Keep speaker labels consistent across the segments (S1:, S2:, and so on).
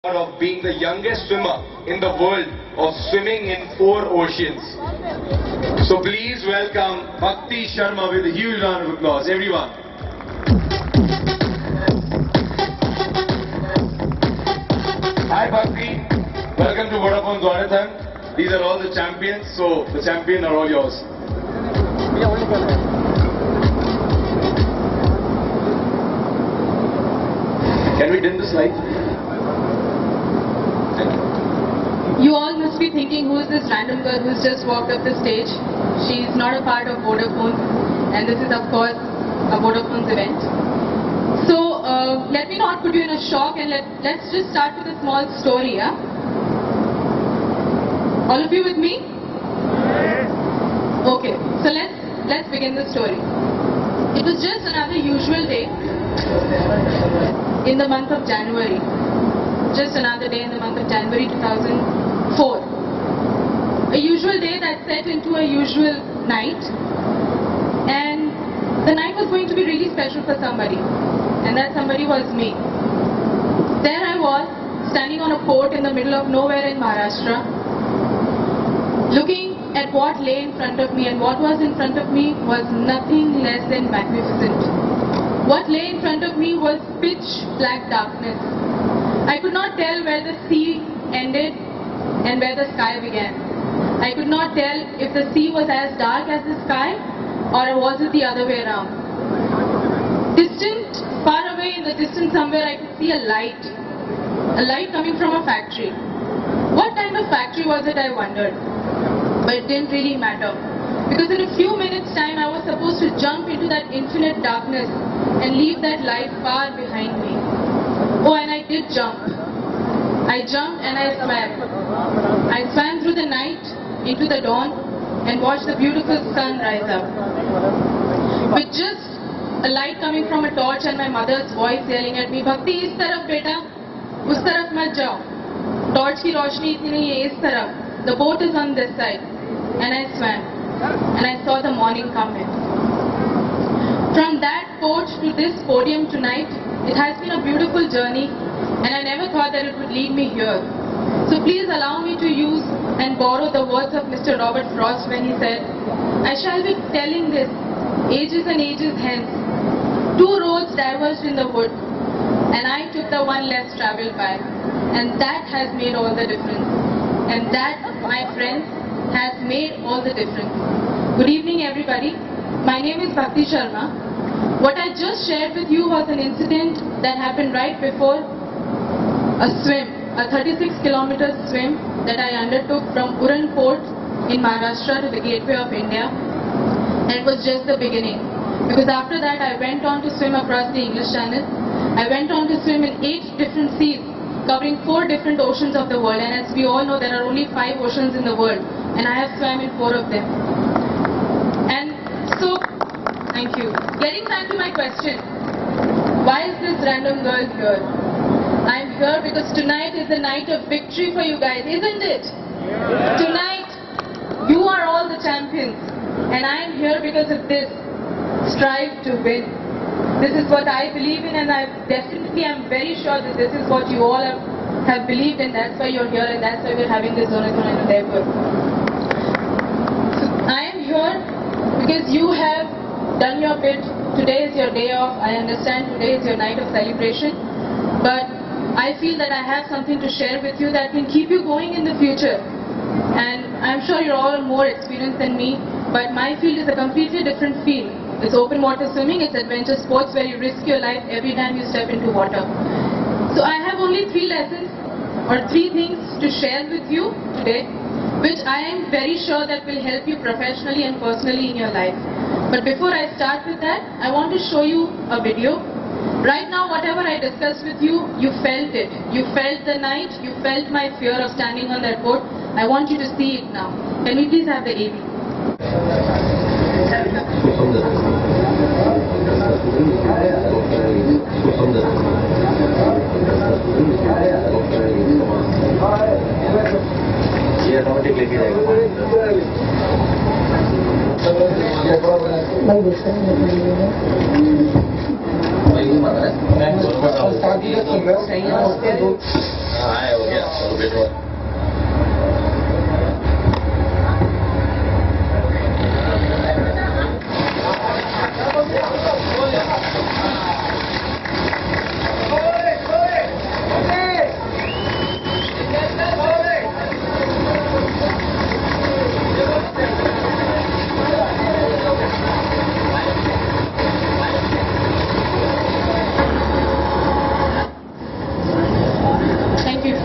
S1: of being the youngest swimmer in the world of swimming in 4 oceans. So please welcome Bhakti Sharma with a huge round of applause, everyone. Hi Bhakti, welcome to Vodafone Dwarathan. These are all the champions, so the champions are all yours. Can we dim this light?
S2: You all must be thinking, who is this random girl who's just walked up the stage? She's not a part of Vodafone, and this is of course a Vodafone's event. So let me not put you in a shock, and let's just start with a small story. Yeah? All of you with me? Okay, so let's begin the story. It was just another usual day in the month of January. Just another day in the month of January 2004. A usual day that set into a usual night, and the night was going to be really special for somebody, and that somebody was me. There I was, standing on a port in the middle of nowhere in Maharashtra, looking at what lay in front of me, and what was in front of me was nothing less than magnificent. What lay in front of me was pitch black darkness. I could not tell where the sea ended and where the sky began. I could not tell if the sea was as dark as the sky, or was it the other way around. Distant, far away in the distance somewhere, I could see a light coming from a factory. What kind of factory was it, I wondered. But it didn't really matter, because in a few minutes time I was supposed to jump into that infinite darkness and leave that light far behind me. Oh, and I did jump. I jumped and I swam. I swam through the night into the dawn and watched the beautiful sun rise up. With just a light coming from a torch and my mother's voice yelling at me, "Bhakti, is taraf beta, us taraf mat jao. Torch ki roshni itni nahi hai, is taraf. The boat is on this side." And I swam. And I saw the morning come in. From that porch to this podium tonight, it has been a beautiful journey, and I never thought that it would lead me here. So please allow me to use and borrow the words of Mr. Robert Frost when he said, "I shall be telling this ages and ages hence. 2 roads diverged in the wood, and I took the one less travelled by. And that has made all the difference. And that, my friends, has made all the difference." Good evening, everybody. My name is Bhakti Sharma. What I just shared with you was an incident that happened right before a swim, a 36-kilometer swim that I undertook from Uran Port in Maharashtra to the gateway of India. And it was just the beginning, because after that I went on to swim across the English Channel. I went on to swim in 8 different seas, covering 4 different oceans of the world. And as we all know, there are only 5 oceans in the world, and I have swam in 4 of them. And so, thank you. Getting back to my question, why is this random girl here? I'm here because tonight is the night of victory for you guys, isn't it? Yeah. Tonight, you are all the champions, and I am here because of this. Strive to win. This is what I believe in, and I definitely am very sure that this is what you all have believed in. That's why you're here, and that's why we're having this Zonathon and Udaipur. So I am here because you have done your bit. Today is your day off. I understand today is your night of celebration, but I feel that I have something to share with you that can keep you going in the future. And I'm sure you're all more experienced than me, but my field is a completely different field. It's open water swimming, it's adventure sports where you risk your life every time you step into water. So I have only 3 lessons or 3 things to share with you today, which I am very sure that will help you professionally and personally in your life. But before I start with that, I want to show you a video. Right now, whatever I discussed with you, you felt it. You felt the night, you felt my fear of standing on that boat. I want you to see it now. Can we please have the AV?
S3: ये automatic लेके जाएगा। Professor.
S2: Thank you.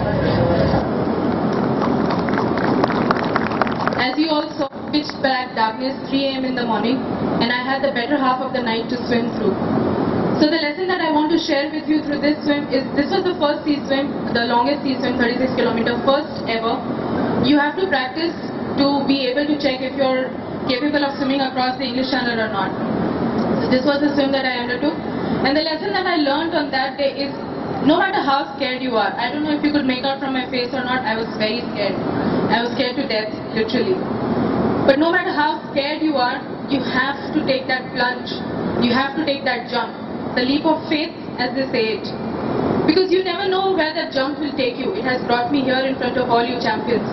S2: As you all saw, pitch black darkness, 3 a.m. in the morning, and I had the better half of the night to swim through. So the lesson that I want to share with you through this swim is, this was the first sea swim, the longest sea swim, 36 kilometers, first ever. You have to practice to be able to check if you're capable of swimming across the English Channel or not. So this was the swim that I undertook. And the lesson that I learned on that day is, no matter how scared you are, I don't know if you could make out from my face or not, I was very scared. I was scared to death, literally. But no matter how scared you are, you have to take that plunge. You have to take that jump. The leap of faith, as they say it. Because you never know where that jump will take you. It has brought me here in front of all you champions.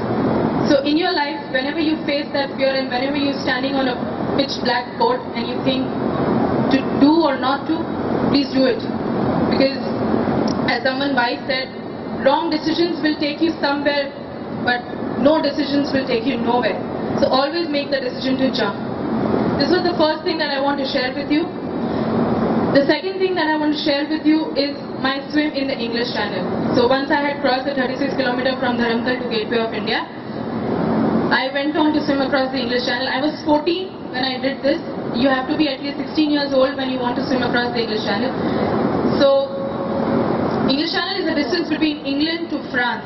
S2: So in your life, whenever you face that fear and whenever you're standing on a pitch black boat and you think to do or not to, please do it. Because as someone wise said, wrong decisions will take you somewhere, but no decisions will take you nowhere. So always make the decision to jump. This was the first thing that I want to share with you. The second thing that I want to share with you is my swim in the English Channel. So once I had crossed the 36 kilometers from Dharamtar to Gateway of India, I went on to swim across the English Channel. I was 14 when I did this. You have to be at least 16 years old when you want to swim across the English Channel. So English Channel is the distance between England to France,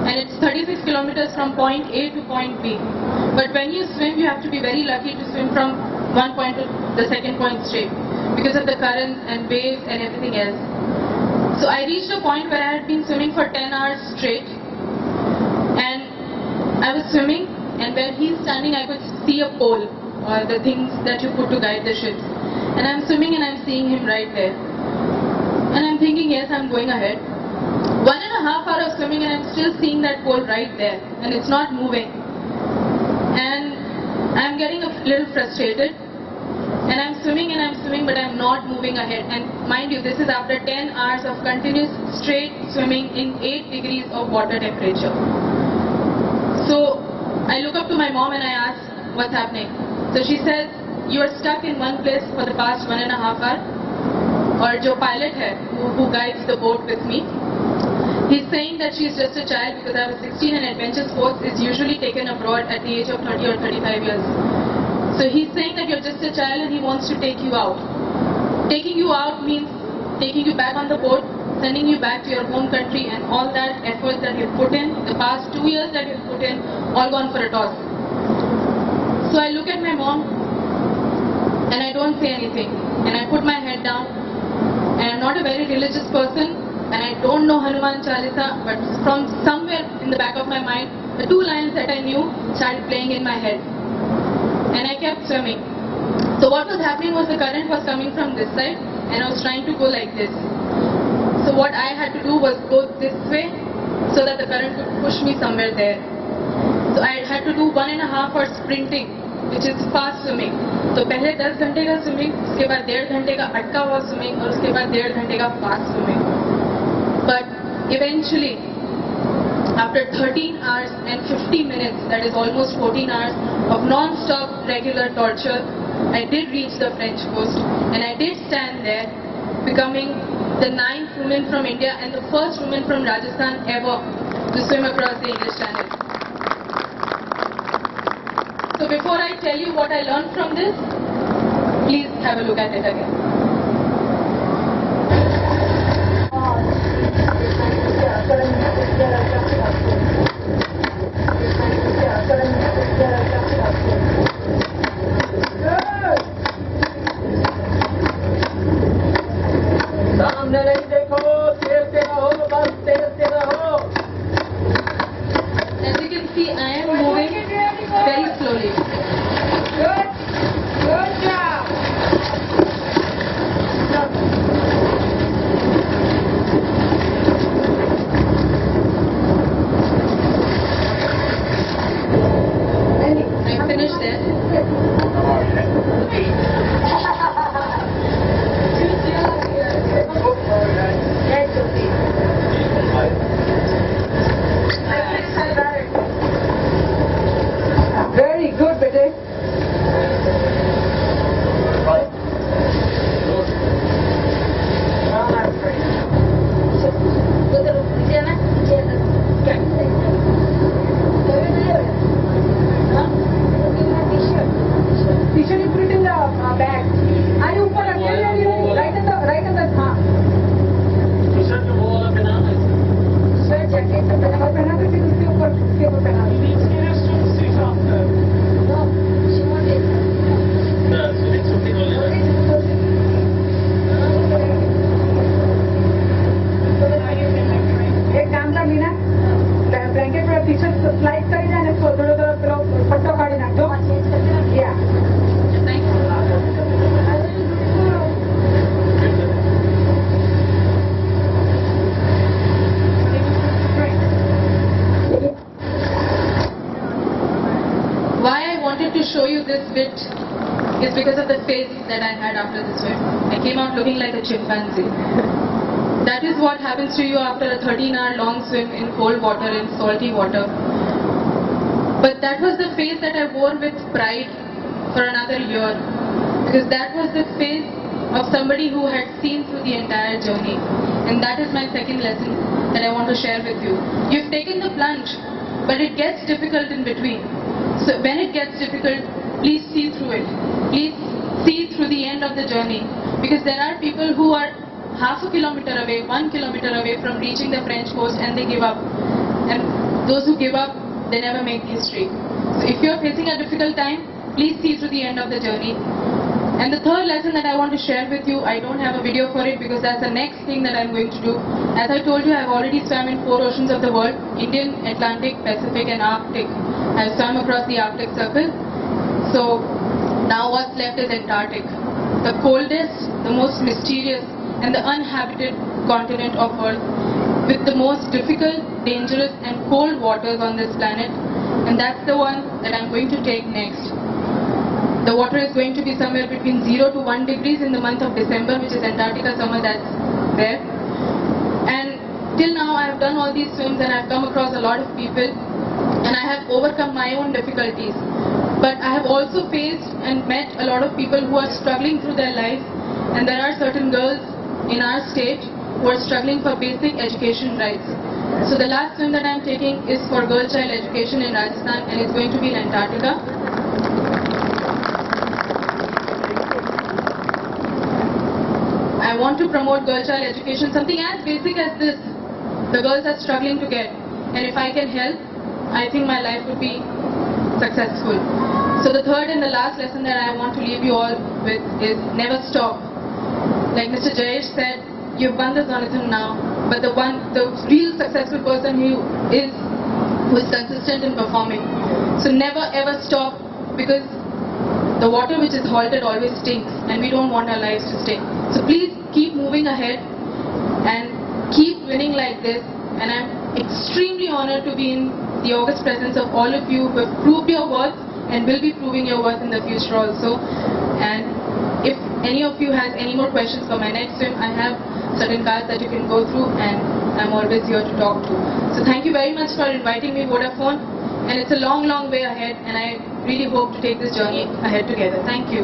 S2: and it's 36 kilometers from point A to point B. But when you swim, you have to be very lucky to swim from one point to the second point straight, because of the currents and waves and everything else. So I reached a point where I had been swimming for 10 hours straight, and I was swimming, and where he's standing I could see a pole, or the things that you put to guide the ships. And I'm swimming and I'm seeing him right there. And I'm thinking, yes, I'm going ahead. 1.5 hours of swimming and I'm still seeing that pole right there, and it's not moving. And I'm getting a little frustrated. And I'm swimming, but I'm not moving ahead. And mind you, this is after 10 hours of continuous straight swimming in 8 degrees of water temperature. So I look up to my mom and I ask, what's happening? So she says, you are stuck in one place for the past 1.5 hours. Or jo pilot hai, who guides the boat with me, he's saying that she's just a child because I was 16 and adventure sports is usually taken abroad at the age of 30 or 35 years. So he's saying that you're just a child and he wants to take you out. Taking you out means taking you back on the boat, sending you back to your home country, and all that effort that you've put in, the past 2 years that you've put in, all gone for a toss. So I look at my mom and I don't say anything, and I put my head down. And I'm not a very religious person, and I don't know Hanuman Chalisa, but from somewhere in the back of my mind, the 2 lines that I knew started playing in my head. And I kept swimming. So what was happening was the current was coming from this side, and I was trying to go like this. So what I had to do was go this way, so that the current could push me somewhere there. So I had to do 1.5 hours sprinting, which is fast swimming. तो पहले 10 घंटे का swimming, उसके बाद 1.5 घंटे का अटका हुआ स्विमिंग, और उसके बाद 1.5 घंटे का fast swimming. But eventually, after 13 hours and 50 minutes, that is almost 14 hours of non-stop regular torture, I did reach the French coast, and I did stand there, becoming the 9th woman from India and the first woman from Rajasthan ever to swim across the English Channel. So before I tell you what I learned from this, please have a look at it again.
S4: सामने नहीं देखो, तैरते रहो, बस तैरते रहो.
S2: As you can see, I am moving very slowly.
S4: Good job.
S2: this bit is because of the face that I had after the swim. I came out looking like a chimpanzee. That is what happens to you after a 13-hour long swim in cold water, in salty water. But that was the face that I wore with pride for another year. Because that was the face of somebody who had seen through the entire journey. And that is my second lesson that I want to share with you. You've taken the plunge, but it gets difficult in between. So when it gets difficult, please see through it. Please see through the end of the journey. Because there are people who are half a kilometer away, 1 kilometer away from reaching the French coast and they give up. And those who give up, they never make history. So if you're facing a difficult time, please see through the end of the journey. And the third lesson that I want to share with you, I don't have a video for it because that's the next thing that I'm going to do. As I told you, I've already swam in 4 oceans of the world: Indian, Atlantic, Pacific and Arctic. I've swam across the Arctic Circle. So now what's left is Antarctic. The coldest, the most mysterious and the uninhabited continent of Earth, with the most difficult, dangerous and cold waters on this planet. And that's the one that I'm going to take next. The water is going to be somewhere between 0 to 1 degrees in the month of December, which is Antarctica summer, that's there. And till now I have done all these swims and I've come across a lot of people and I have overcome my own difficulties. But I have also faced and met a lot of people who are struggling through their life, and there are certain girls in our state who are struggling for basic education rights. So the last swim that I am taking is for girl child education in Rajasthan and it's going to be in Antarctica. I want to promote girl child education, something as basic as this. The girls are struggling to get, and if I can help, I think my life would be successful. So the third and the last lesson that I want to leave you all with is never stop. Like Mr. Jayesh said, you've won the Zonathon now, but the real successful person who is consistent in performing. So never ever stop, because the water which is halted always stinks and we don't want our lives to stink. So please keep moving ahead and keep winning like this. And I'm extremely honored to be in the august presence of all of you who have proved your worth and will be proving your worth in the future also. And if any of you has any more questions for my next swim, I have certain cards that you can go through and I'm always here to talk to. So thank you very much for inviting me, Vodafone. And it's a long, long way ahead and I really hope to take this journey ahead together. Thank you.